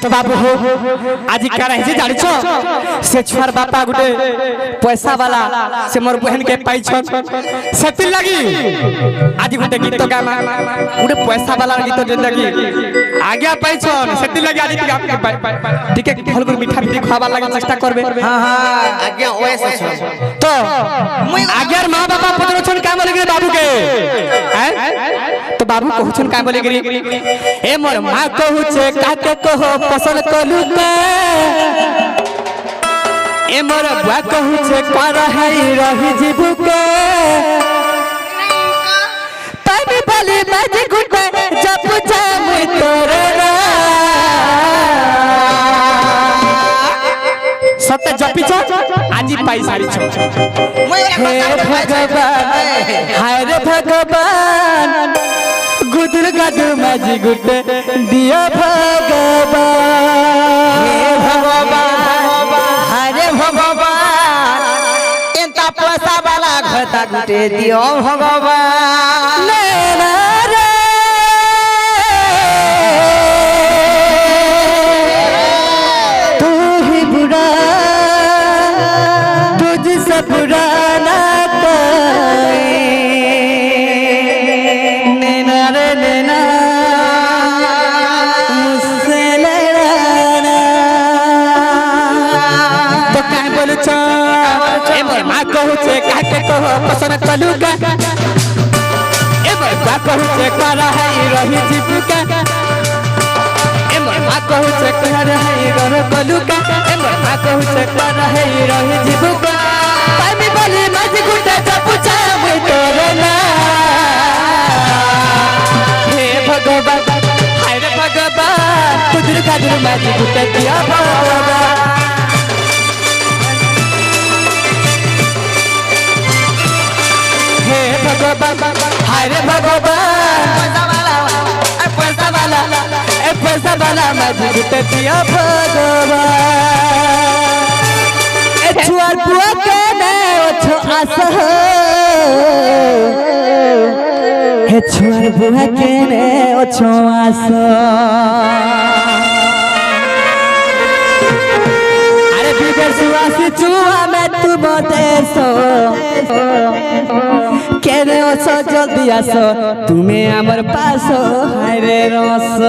तो बाबू हो आज क्या रहे जानिछ से छुआर बापा गुटे पैसा वाला से मोर बहन के पाई छ सेति लगी आज गुटे गीत गामा गुटे पैसा वाला गीत जे लगी आज्ञा पाई छ सेति लगी आज ठीक है भल कर मीठा भी खावा लगे चेष्टा करबे। हां हां आज्ञा ओएस छ तो आज्ञार मां बापा पत्र छन का बोले बाबू के हैं तो बाबू कहू छन का बोले ए मोर मां कहू छे काके कहो पसंद कलू के ए मोर बुआ कहू छे कर है रही जीबू के तभी बोली बाज गुटे जब जाम तोरे सत्य जपी छ आज पाई सारी छ हे भगवान हाय रे भगवान गुदुर गदु माजी गुटे दिया भगवान हे भगवान हरे भगवान एंता पैसा वाला घटा गुटे दियो भगवान लेना रे तू ही बुरा तुझसे पुराना कोई नैना रे नैना मुझसे लड़ाना तो काय बोलू छ ए मोर मां कहू छे काके कहो पसंद कलूगा ए मोर बा कहू छे कर है रही जीविका ए मोर मां कहू छे कर है घर कलूगा ए मोर मां कहू छे कर है रही जीविका पामी बोली मज गुटे जपुचा मुई तोरे ना हे भगवान हाय रे भगवान कुदर कादर मज गुटे दिया भगवान हे भगवान हाय रे भगवान पैसा वाला मज गुटे दिया भगवान ए छुआर बुआ के ने ओछो आस हो हे छुआर बुआ के ने ओछो आस अरे विदेश वासी चुआ में तू बदेसो केने ओछो जल्दी आसो तुम्हें हमर पासो हाय रे रस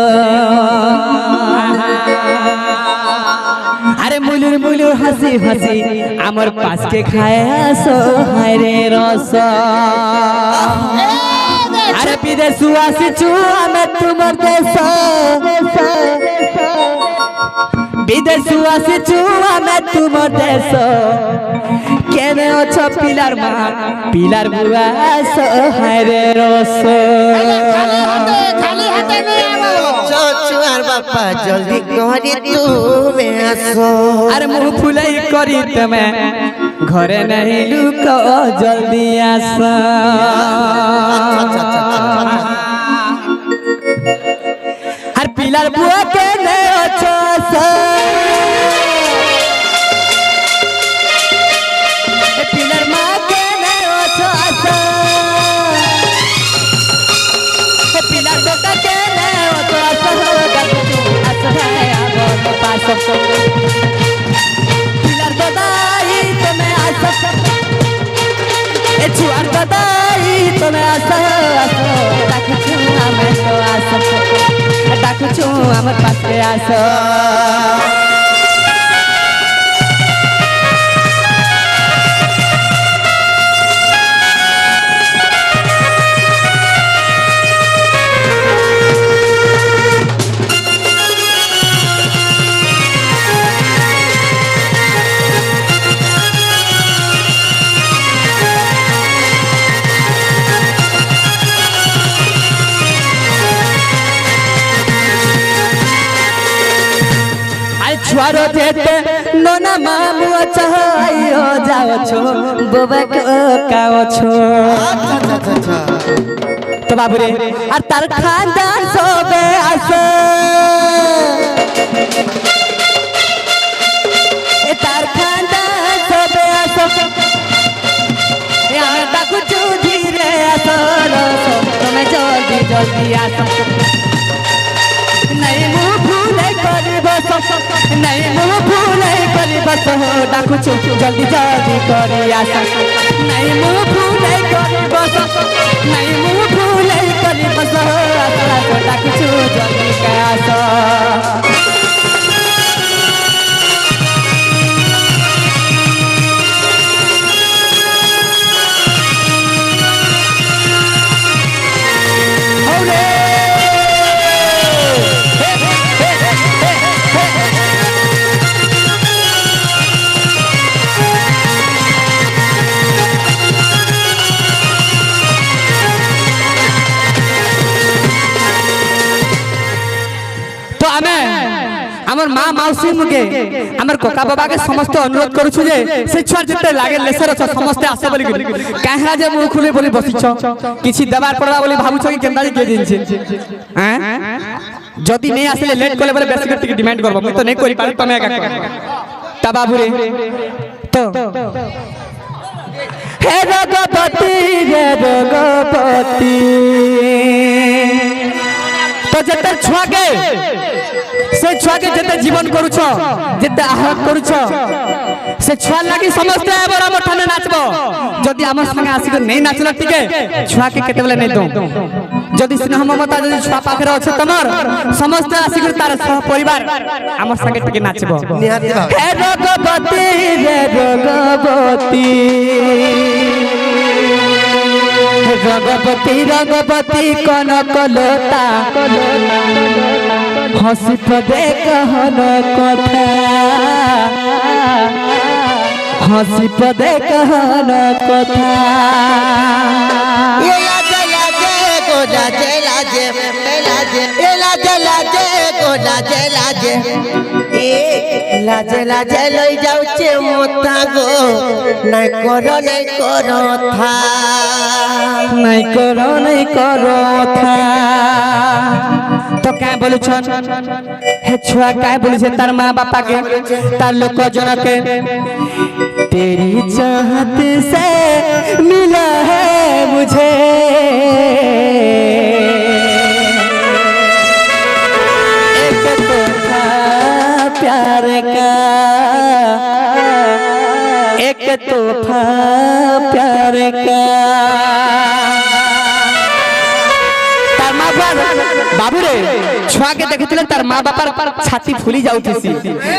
अरे मुलुर मुलुर हंसी हंसी हमर पास के खाए आसो हाय रे रस अरे विदेश वासी चुआ में तुमर देसो विदेश वासी चुआ में तुमर देसो केने ओछो पिलार मां पिलार बुआ आसो हाय रे रस खाली हाथे नहीं आवो चुआर बापा जल्दी करी तू में आसो अरे मुंह फुलाई करी तमे घरे नहीं लुको जल्दी आसो हर पिलार बुआ के ने ओछो आसो पिलार मां के ने ओछो आसो पिलार बेटा के ने ओछो आसो आसो है आगो पास पिलार दादाई तुम्हें आसो ए छुआर दादाई तुम्हें आसो आसो ताकि छुआ मैं तो आसो ताकि छुआ हमर पास के आसो छुआरो देते नोना मामू चाहयो जाओ छो बोबा को काओ छो तो बाबू रे और तार खानदान सोबे आसो ए तार खानदान सोबे आसो यार डाकू चू धीरे आसो तुम्हें जल्दी जल्दी आसो नहीं मुंह फूले कर बस नहीं मुँह फूले करी बस हो डाकुछु जल्दी जल्दी करी आशा नहीं मुँह फूले करी बस नहीं मुँह फूले करी बस हो आशा डाकुछु जल्दी का आशा আমার মা মাউসী মুকে আমার কোকা বাবা কে সমস্ত অনুরোধ করছু যে সে ছুয়া যেতে লাগে লেসের অছ সমস্ত আসে বলি কাহরা যে মুখ খুলে বলি বসিছ কিছু দেবার পড়বা বলি ভাবুছ কি কেনদারি কে দিনছে হ্যাঁ যদি নেই আসলে লেট করলে বলে বেশি করে ডিমান্ড করব মই তো নেই করি পারি তুমি একা তা বাবুরে তো হে রঘুপতি রে রঘুপতি তো যেতে ছুয়াকে से छुआ के जेते जीवन करूछ जेते आहत करूछ से छुआ लागि समस्त बड़ मठाने नाचबो जदी हमर संगे आसी के नहीं नाचल टिके छुआ के केते बेले नहीं दो जदी स्नेह ममता जदी छुआ पाखरे अछि तमर समस्त आसी के तार सह परिवार हमर संगे टिके नाचबो निहाती भाव हे रघुपति रे रघुपति रघुपति रघुपति कनक लता हसी पदे कहन कथा हसी पदे कहन कथा ये लाजे लाजे को लाजे लाजे लाजे ये लाजे लाजे को लाजे लाजे ए लाजे लाजे लई जाउचे मोता गो नहीं करो था नहीं करो था तो क्या बोलू छन हे छुआ क्या बोलू छे तार माँ बापा के तार लोक जन के तेरी चाहत से मिला है मुझे एक तोहफा प्यार का एक तोहफा प्यार का बाबू रे छुआ के देखुले तार माँ बापा छाती फुली जाउथसी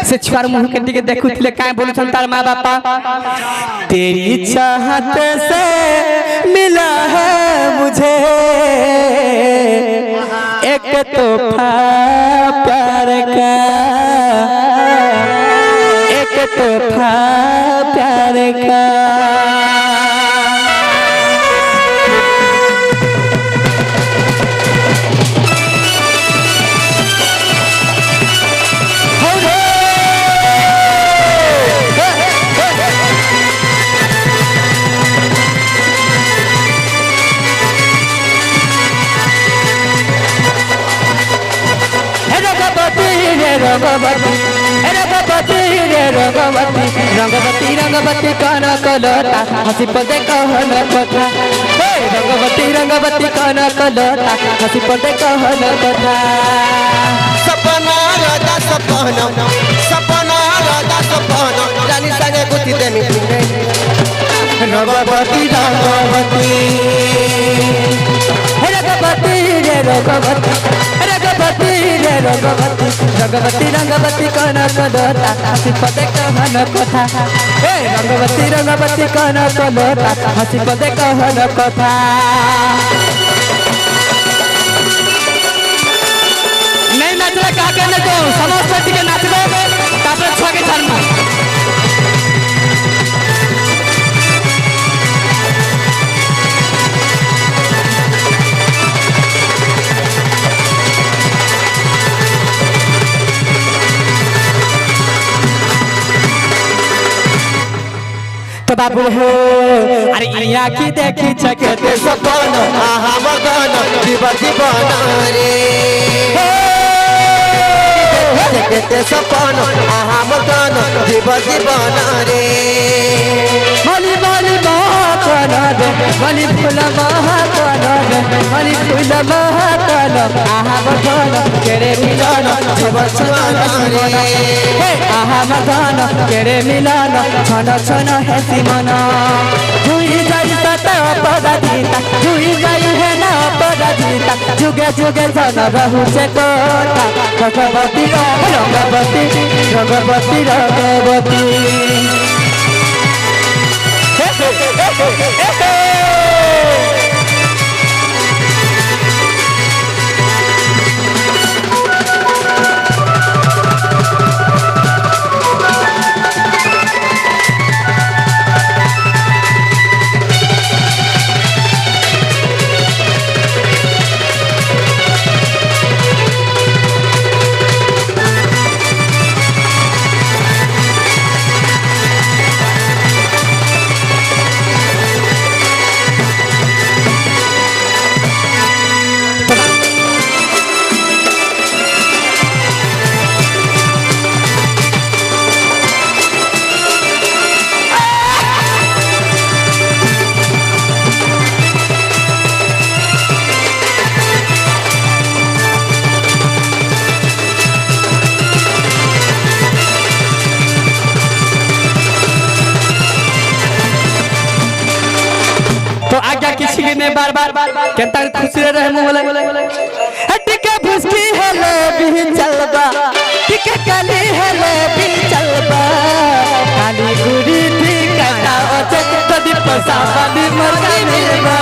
से छुआर मुंह के दिके देखुले काय बोलछन तार माँ बापा तेरी चाहत से मिला है मुझे एक तोहफा प्यार का एक तोहफा प्यार का रंगवती रंगवती कन कलता हसी पदे कहन कथा रंगवती कन कलता हसी पदे कहन कथा सपना राजा सपना राजा सपना रानी संगे गुथी देनी रंगवती रंगवती रंगवती रे रंगवती रंगवती रे रंगवती रंगवती रंगवती कन कलता हसी पदे कहन कथा रंगवती कन कलता हसी पदे कहन कथा नहीं नाचले का के न तो समस्त टिके नाचबे तापर छुआ के धर्म तो बाबू हो अरे इया की देखी छकते सपन आहा मगन जीवन रे देखते सपन आहा मगन जीवन रे মালি মালি মহাকাল রে মালি ফুল মহাকাল রে মালি ফুল মহাকাল আহা বধন কেড়ে মিলন ছব ছন আহা বধন কেড়ে মিলন ছন ছন হেসি মন ধুই যাই সত অপরাধিতা ধুই যাই হে না অপরাধিতা যুগে যুগে জন রহুছে কথা ভগবতী রঙ্গবতী ভগবতী রঙ্গবতী बार बार केता खुशी रहे मुले टिके भुसकी हेले भी चलबा टिके काली हेले भी चलबा काली गुड़ी थी कटा ओचे तदी पैसा वाली मरगा मिलबा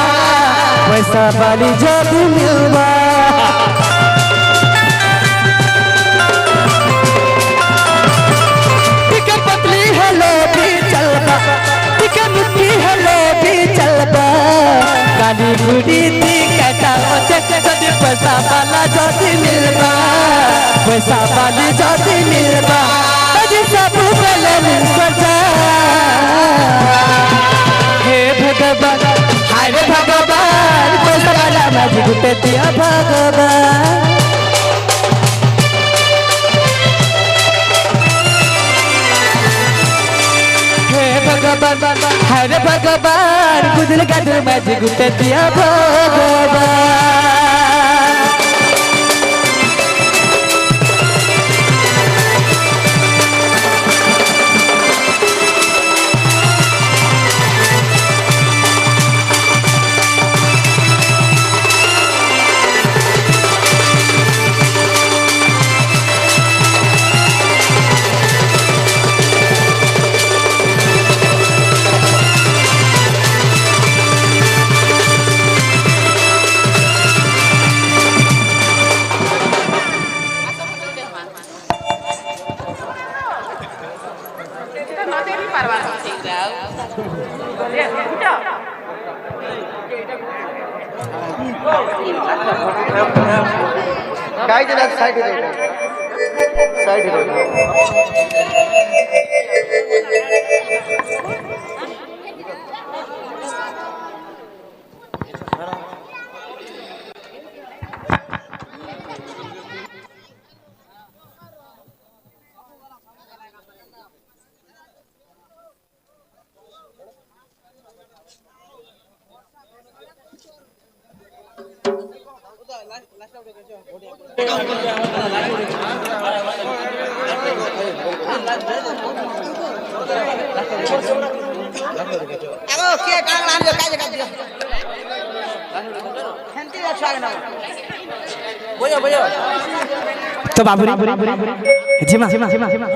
पैसा वाली जदी मिलबा टिके पतली हेले भी चलबा टिके मुट्ठी हेले भी चलबा काली गुड़ी थी कटा ओचे तदी पैसा वाला जदी मिलबा पैसा वाली जदी मिलबा तदी सब पहले मिल सजा हे भगवान हाय रे भगवान पैसा वाला माझी गुटे दिया भगवान भगवान हरे भगवान गुदल गदल माझी गुटे दिया भगवान गाइड ना साइड इधर साइड इधर तो बाबू जिमा जिमा जिमा जिमा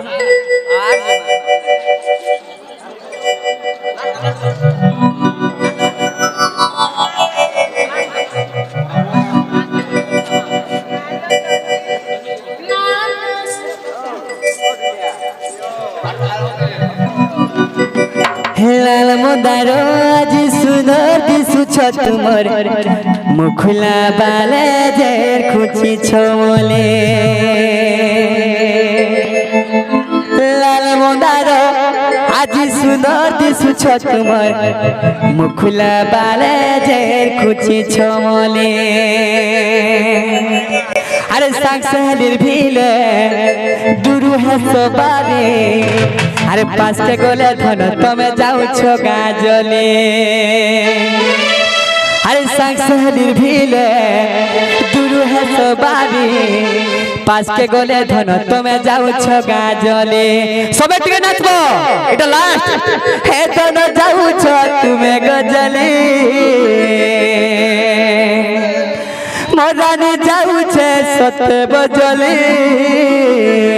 लाल मोदारो आज सुंदर दिसु छ तुमर मुखुला बाले जेर खुची छोले लाल मोदारो आज सुंदर दिसु छ तुमर मुखुला बाले जेर खुची छोले अरे सांग सहलिर भीले दुरु है सोबारे আরে পাঁচকে গলে ধন তুমি যাওছ গাজলে আরে সংসারির ভিলে দুরু হে সবারি পাঁচকে গলে ধন তুমি যাওছ গাজলে সবাই টিকে নাচবো এটা লাস্ট হে ধন যাওছ তুমি গজলে মরানি যাউছে সতে বজলে